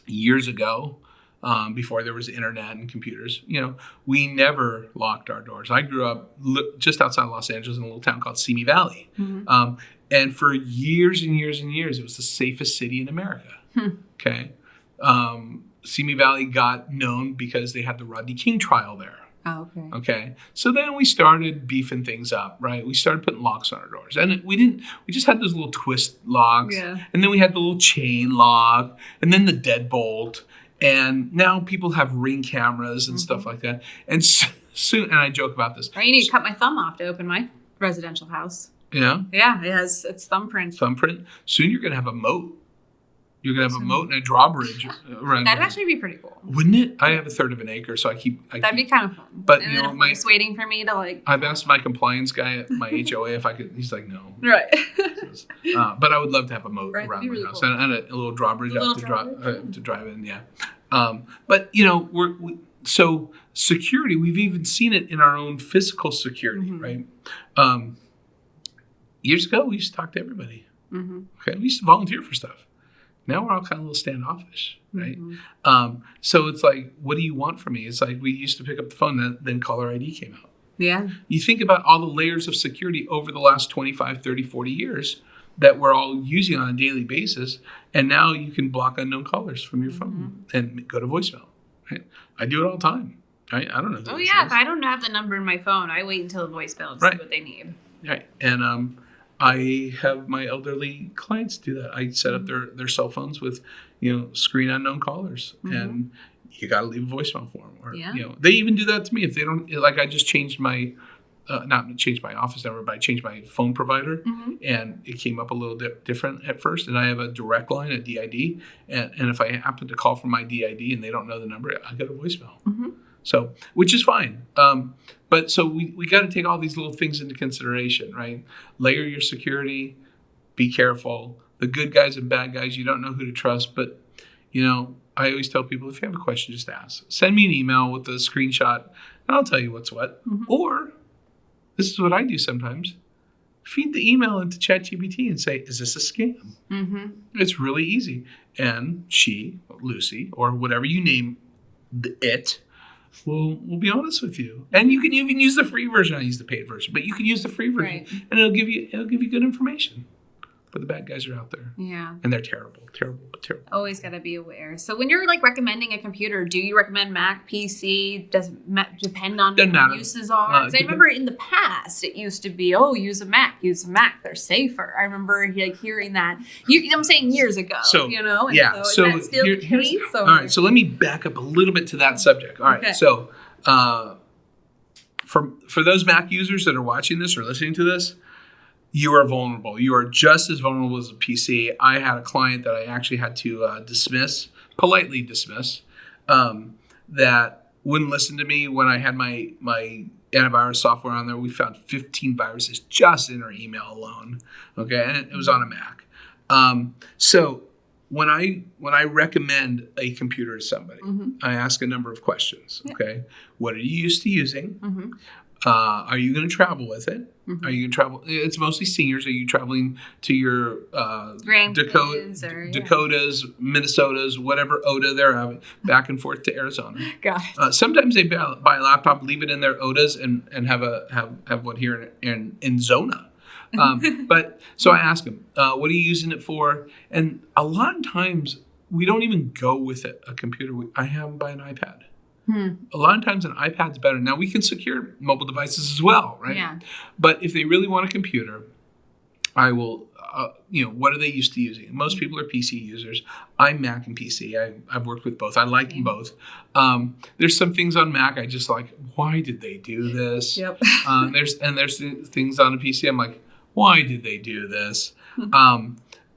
Years ago, before there was internet and computers. We never locked our doors. I grew up just outside Los Angeles in a little town called Simi Valley. And for years and years and years, it was the safest city in America. Okay. Simi Valley got known because they had the Rodney King trial there. Oh, okay. Okay. So then we started beefing things up, right? We started putting locks on our doors. And we just had those little twist locks. Yeah. And then we had the little chain lock and then the deadbolt. And now people have Ring cameras and stuff like that. And soon, and I joke about this. Or you need to cut my thumb off to open my residential house. Yeah. Yeah, it has its thumbprint. Soon you're going to have a moat. You're going to have a moat and a drawbridge around. That'd actually be pretty cool. Wouldn't it? I have a third of an acre, so That'd be kind of fun. But and then a horse waiting for me to I've asked my compliance guy at my HOA if I could. He's like, no. Right. But I would love to have a moat around my really house cool. and a little drawbridge to drive in. Yeah. But so security. We've even seen it in our own physical security, right? Years ago, we used to talk to everybody. Okay, we used to volunteer for stuff. Now we're all kind of a little standoffish, right? So it's like, what do you want from me? It's like we used to pick up the phone, then caller ID came out. Yeah. You think about all the layers of security over the last 25, 30, 40 years that we're all using on a daily basis, and now you can block unknown callers from your phone and go to voicemail, right? I do it all the time, right? I don't know. If I don't have the number in my phone, I wait until the voicemail to see what they need. Right, and I have my elderly clients do that. I set up their cell phones with, screen unknown callers, and you got to leave a voicemail for them. Or they even do that to me if they don't. Like I just changed my, not changed my office number, but I changed my phone provider, and it came up a little different at first. And I have a direct line, a DID, and if I happen to call from my DID and they don't know the number, I get a voicemail. So, which is fine. But so we got to take all these little things into consideration, right? Layer your security, be careful. The good guys and bad guys, you don't know who to trust. But, I always tell people, if you have a question, just ask. Send me an email with a screenshot, and I'll tell you what's what. Or, this is what I do sometimes, feed the email into ChatGPT and say, is this a scam? It's really easy. And she, Lucy, or whatever you name it, we'll be honest with you. And you can even use the free version. I use the paid version, but you can use the free version, and it'll give you good information. But the bad guys are out there. Yeah. And they're terrible. Always got to be aware. So when you're recommending a computer, do you recommend Mac, PC? Does it depend on what uses are? I remember in the past, it used to be, use a Mac. They're safer. I remember hearing that. I'm saying years ago, So is that still the case? All right, so let me back up a little bit to that subject. All right, so for those Mac users that are watching this or listening to this, you are vulnerable. You are just as vulnerable as a PC. I had a client that I actually had to politely dismiss, that wouldn't listen to me when I had my antivirus software on there. We found 15 viruses just in her email alone. Okay, and it was on a Mac. So when I recommend a computer to somebody, I ask a number of questions. Okay, what are you used to using? Are you going to travel with it? Are you going to travel? It's mostly seniors. Are you traveling to your Dakotas, Minnesotas, whatever OTA they're having, back and forth to Arizona? Got it. Sometimes they buy a laptop, leave it in their OTAs, and have one here in Zona. But so I ask them, what are you using it for? And a lot of times we don't even go with a computer. I have them by an iPad. A lot of times an iPad's better. Now we can secure mobile devices as well, right? Yeah. But if they really want a computer, I will, what are they used to using? Most people are PC users. I'm Mac and PC. I've worked with both. I like them both. There's some things on Mac I just like, why did they do this? Yep. There's things on a PC I'm like, why did they do this?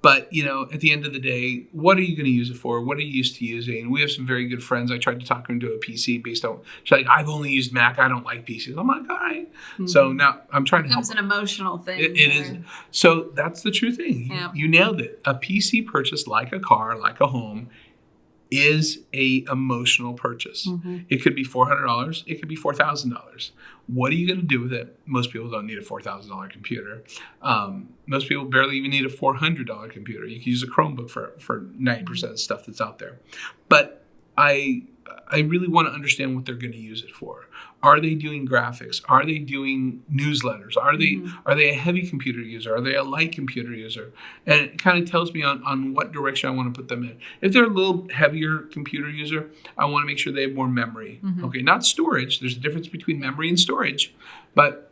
But, at the end of the day, what are you going to use it for? What are you used to using? We have some very good friends. I tried to talk her into a PC based on, she's like, I've only used Mac. I don't like PCs. I'm like, all right. So now I'm trying to help. It becomes an emotional thing. It is. So that's the true thing. Yeah. You nailed it. A PC purchase, like a car, like a home, is a emotional purchase. It could be $400. It could be $4,000. What are you going to do with it? Most people don't need a $4,000 computer. Most people barely even need a $400 computer. You can use a Chromebook for 90% of the stuff that's out there. But I really want to understand what they're going to use it for. Are they doing graphics? Are they doing newsletters? Are they a heavy computer user? Are they a light computer user? And it kind of tells me on what direction I want to put them in. If they're a little heavier computer user, I want to make sure they have more memory. Okay, not storage. There's a difference between memory and storage. But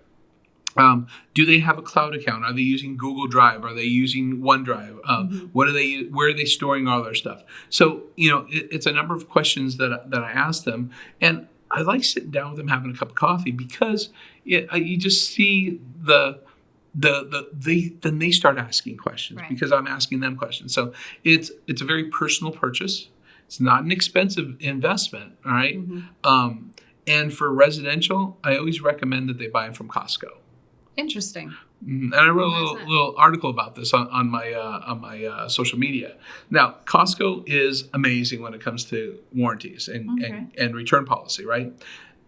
do they have a cloud account? Are they using Google Drive? Are they using OneDrive? Where are they storing all their stuff? So, it's a number of questions that I ask them. And I like sitting down with them, having a cup of coffee, because you just see then they start asking questions, right, because I'm asking them questions. So it's a very personal purchase. It's not an expensive investment, all right? And for residential, I always recommend that they buy it from Costco. Interesting. And I wrote a little article about this on my social media. Now, Costco is amazing when it comes to warranties and return policy, right?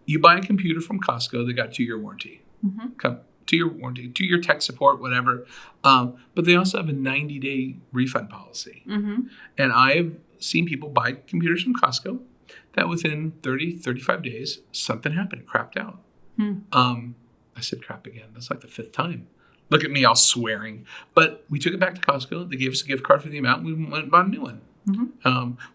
You buy a computer from Costco, they got 2-year warranty. 2-year warranty, 2-year tech support, whatever. But they also have a 90-day refund policy. And I have seen people buy computers from Costco that within 30, 35 days, something happened, it crapped out. I said crap again. That's like the 5th time. Look at me, all swearing. But we took it back to Costco. They gave us a gift card for the amount. We went and bought a new one. We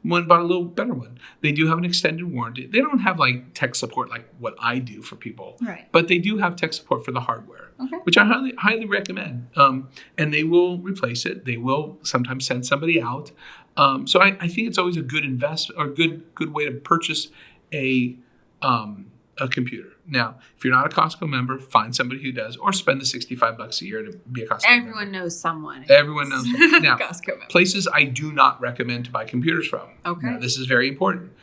went and bought a little better one. They do have an extended warranty. They don't have like tech support like what I do for people. Right. But they do have tech support for the hardware, which I highly recommend. And they will replace it. They will sometimes send somebody out. So I think it's always a good investment or good way to purchase a computer. Now, if you're not a Costco member, find somebody who does, or spend the $65 a year to be a Costco member. Everyone knows someone. Everyone knows someone. Now, Costco member. Places I do not recommend to buy computers from. Okay. Now, this is very important.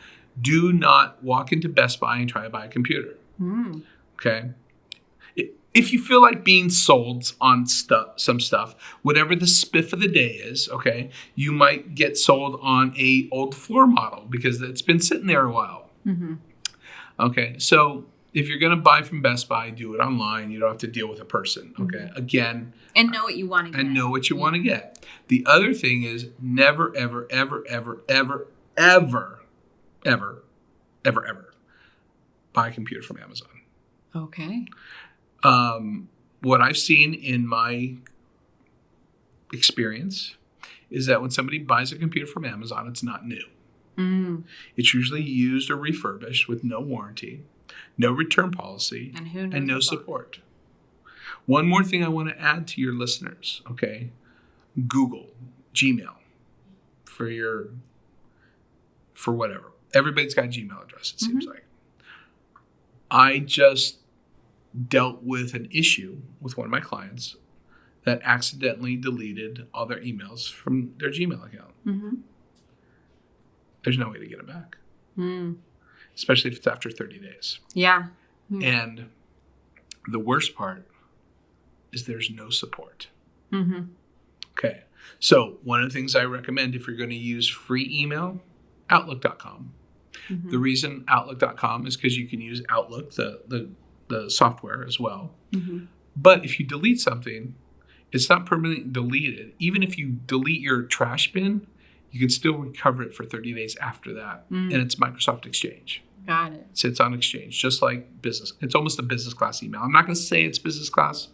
Do not walk into Best Buy and try to buy a computer. Okay. If you feel like being sold on some stuff, whatever the spiff of the day is, okay, you might get sold on a old floor model because it's been sitting there a while. Okay, so if you're going to buy from Best Buy, do it online. You don't have to deal with a person, okay? Again. And know what you want to get. And know what you want to get. The other thing is never, ever, ever, ever, ever, ever, ever, ever, ever buy a computer from Amazon. Okay. What I've seen in my experience is that when somebody buys a computer from Amazon, it's not new. It's usually used or refurbished with no warranty, no return policy, and no support. One more thing I want to add to your listeners, okay? Google, Gmail, for whatever. Everybody's got a Gmail address, it seems like. I just dealt with an issue with one of my clients that accidentally deleted all their emails from their Gmail account. There's no way to get it back, especially if it's after 30 days. Yeah. And the worst part is there's no support. Okay. So one of the things I recommend if you're going to use free email, Outlook.com. The reason Outlook.com is because you can use Outlook, the software as well. But if you delete something, it's not permanently deleted. Even if you delete your trash bin, you can still recover it for 30 days after that. And it's Microsoft Exchange. Got it. It sits on Exchange, just like business. It's almost a business class email. I'm not going to say it's business class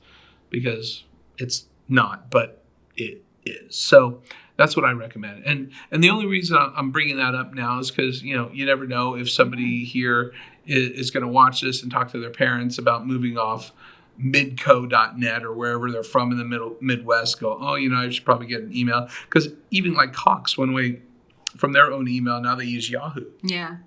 because it's not, but it is. So that's what I recommend. And the only reason I'm bringing that up now is because, you never know if somebody here is going to watch this and talk to their parents about moving off midco.net or wherever they're from in the Midwest, go, I should probably get an email. Because even like Cox went away from their own email. Now they use Yahoo. Yeah.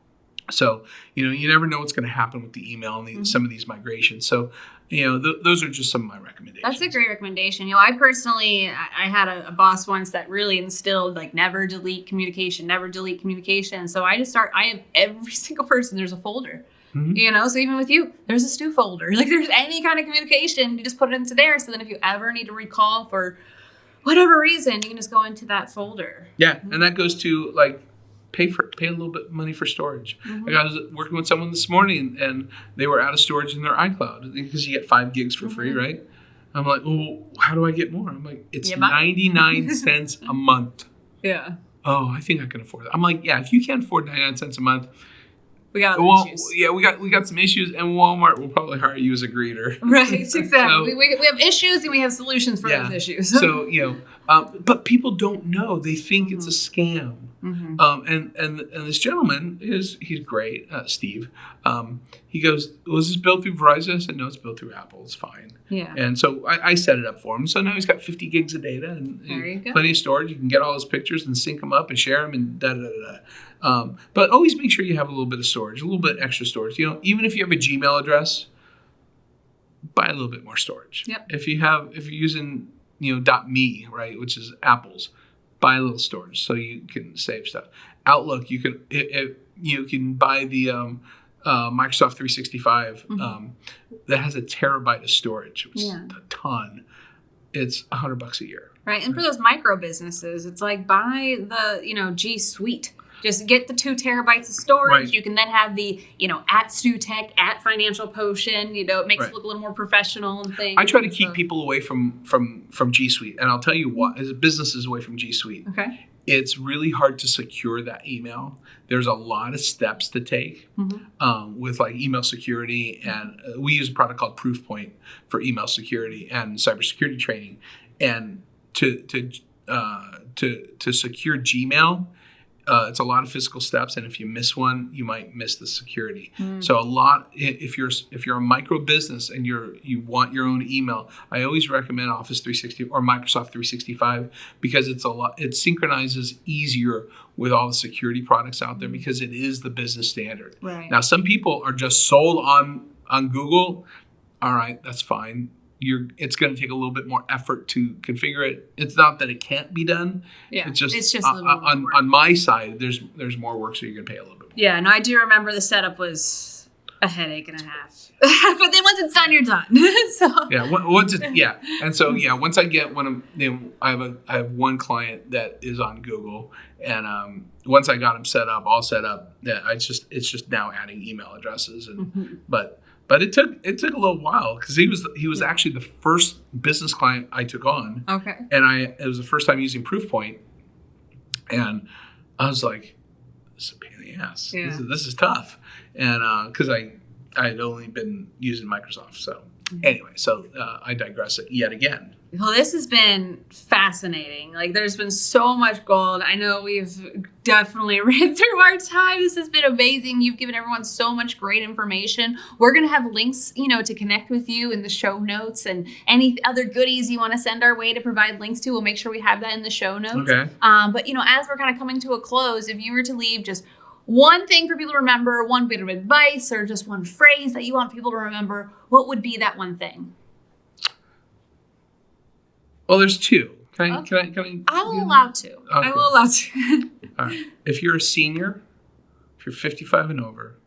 So, you never know what's going to happen with the email and some of these migrations. So, those are just some of my recommendations. That's a great recommendation. I personally, I had a boss once that really instilled like never delete communication. So I have every single person, there's a folder. So even with you, there's a Stu folder. Like there's any kind of communication, you just put it into there. So then if you ever need to recall for whatever reason, you can just go into that folder. Yeah, and that goes to like pay a little bit of money for storage. Like I was working with someone this morning and they were out of storage in their iCloud because you get 5 gigs for free, right? I'm like, well, how do I get more? I'm like, it's 99 cents a month. Yeah. oh, I think I can afford it. I'm like, yeah, if you can't afford 99 cents a month, we got other issues. Yeah, we got some issues, and Walmart will probably hire you as a greeter. Right, exactly. So, we have issues and we have solutions for those issues. So, but people don't know. They think it's a scam. And this gentleman he's great, Steve. He goes, was this built through Verizon? I said, no, it's built through Apple. It's fine. Yeah. And so I set it up for him. So now he's got 50 gigs of data and plenty of storage. You can get all his pictures and sync them up and share them and da-da-da-da. But always make sure you have a little bit of storage, a little bit extra storage. Even if you have a Gmail address, buy a little bit more storage. Yep. If you're using, .me, right, which is Apple's, buy a little storage so you can save stuff. Outlook, you can buy the Microsoft 365 that has a terabyte of storage, which is a ton. It's $100 a year. Right, and for those micro businesses, it's like buy the G Suite. Just get the 2 terabytes of storage. Right. You can then have the at StuTech, at Financial Potion. It makes it look a little more professional and things. I try to keep people away from G Suite, and I'll tell you what, as businesses away from G Suite. Okay. It's really hard to secure that email. There's a lot of steps to take with like email security, and we use a product called Proofpoint for email security and cybersecurity training. And to secure Gmail, it's a lot of physical steps, and if you miss one, you might miss the security. So if you're a micro business and you want your own email, I always recommend Office 360 or Microsoft 365 because it synchronizes easier with all the security products out there because it is the business standard. Right. Now, some people are just sold on Google. All right, that's fine. It's going to take a little bit more effort to configure it. It's not that it can't be done. Yeah, it's just a little on my side. There's more work, so you're going to pay a little bit more. Yeah, no, I do remember the setup was a headache and a half. But then once it's done, you're done. So once I get one of I have one client that is on Google, and once I got him set up, all set up, it's just now adding email addresses and But it took a little while because he was actually the first business client I took on. Okay. And it was the first time using Proofpoint, and I was like, "This is a pain in the ass. Yeah. This is tough." And because I had only been using Microsoft, so anyway, I digress yet again. Well, this has been fascinating. Like, there's been so much gold. I know we've definitely ran through our time. This has been amazing. You've given everyone so much great information. We're going to have links, to connect with you in the show notes, and any other goodies you want to send our way to provide links to, we'll make sure we have that in the show notes. Okay. But, as we're kind of coming to a close, if you were to leave just one thing for people to remember, one bit of advice, or just one phrase that you want people to remember, what would be that one thing? Well, there's two. Can I? I will allow two. Okay. I will allow two. All right. If you're a senior, if you're 55 and over,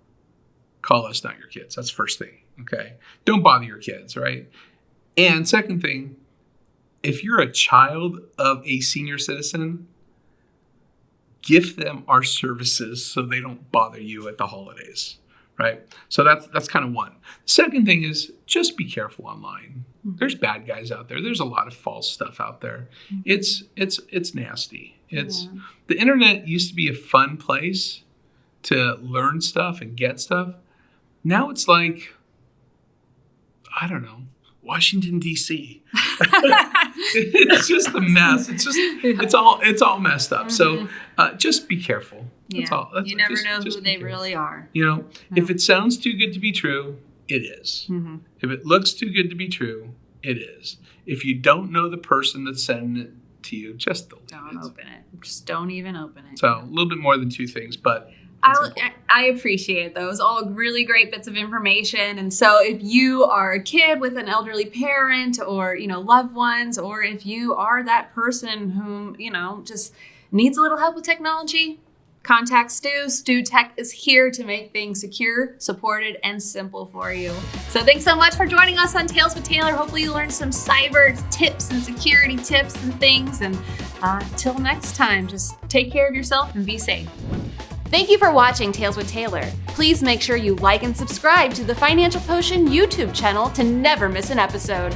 call us, not your kids. That's first thing. Okay. Don't bother your kids, right? And second thing, if you're a child of a senior citizen, gift them our services so they don't bother you at the holidays, right? So that's kind of one. Second thing is just be careful online. There's bad guys out there. There's a lot of false stuff out there. It's nasty. The internet used to be a fun place to learn stuff and get stuff. Now it's like, I don't know, Washington, D.C. It's just a mess. It's all messed up. So just be careful. That's all. You never know who they really are. If it sounds too good to be true, it is. If it looks too good to be true, it is. If you don't know the person that's sending it to you, just don't open it. Just don't even open it. So a little bit more than two things, but I appreciate those. All really great bits of information. And so if you are a kid with an elderly parent or, loved ones, or if you are that person whom, just needs a little help with technology, contact Stu. StuTech is here to make things secure, supported, and simple for you. So thanks so much for joining us on Tales with Taylor. Hopefully you learned some cyber tips and security tips and things. And until next time, just take care of yourself and be safe. Thank you for watching Tales with Taylor. Please make sure you like and subscribe to the Financial Potion YouTube channel to never miss an episode.